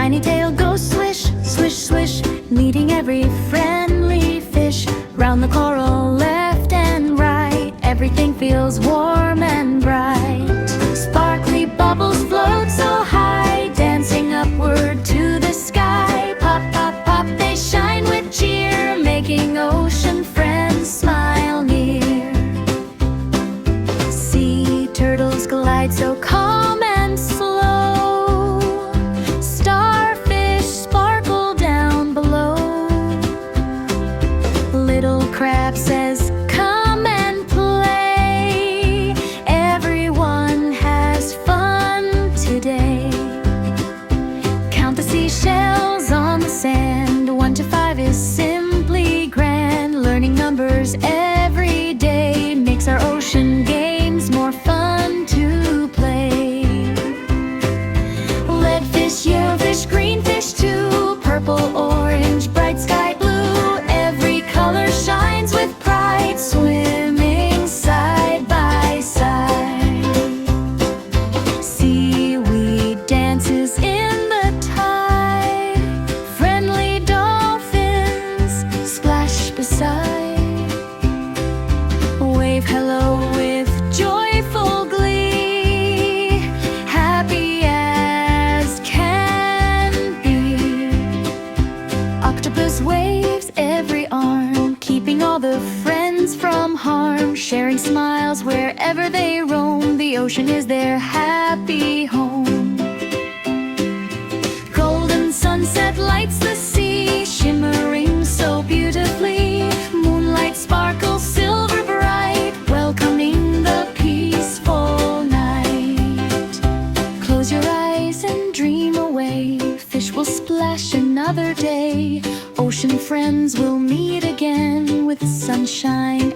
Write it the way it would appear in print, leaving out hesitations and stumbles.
Tiny tail goes swish, swish, swish, meeting every friendly fish. Round the coral left and right, everything feels warm and bright. Sparkly bubbles float so high, dancing upward to the sky. Pop, pop, pop, they shine with cheer, making ocean friends smile near. Sea turtles glide so calm and slow, starfish sparkle down below. Little crab says, "Come and play, everyone has fun today." Count the seashells on the sand, 1 to 5 is simply grand. Learning numbers every day makes our ocean games more fun to play. Leadfish, yellowfish, greenfish too, purple, orange, bright sky blue. Every color shines with pride, swimming side by side. Seaweed dances in the tide, friendly dolphins splash beside. Wave hello with joyful glee, happy as can be. Octopus waves every arm, keeping all the friends from harm. Sharing smiles wherever they roam, the ocean is their happy home. Golden sunset lights the sea, shimmering so beautifully. Moonlight sparkles silver bright, welcoming the peaceful night. Close your eyes and dream away, fish will splash another day. Ocean friends will meet again with sunshine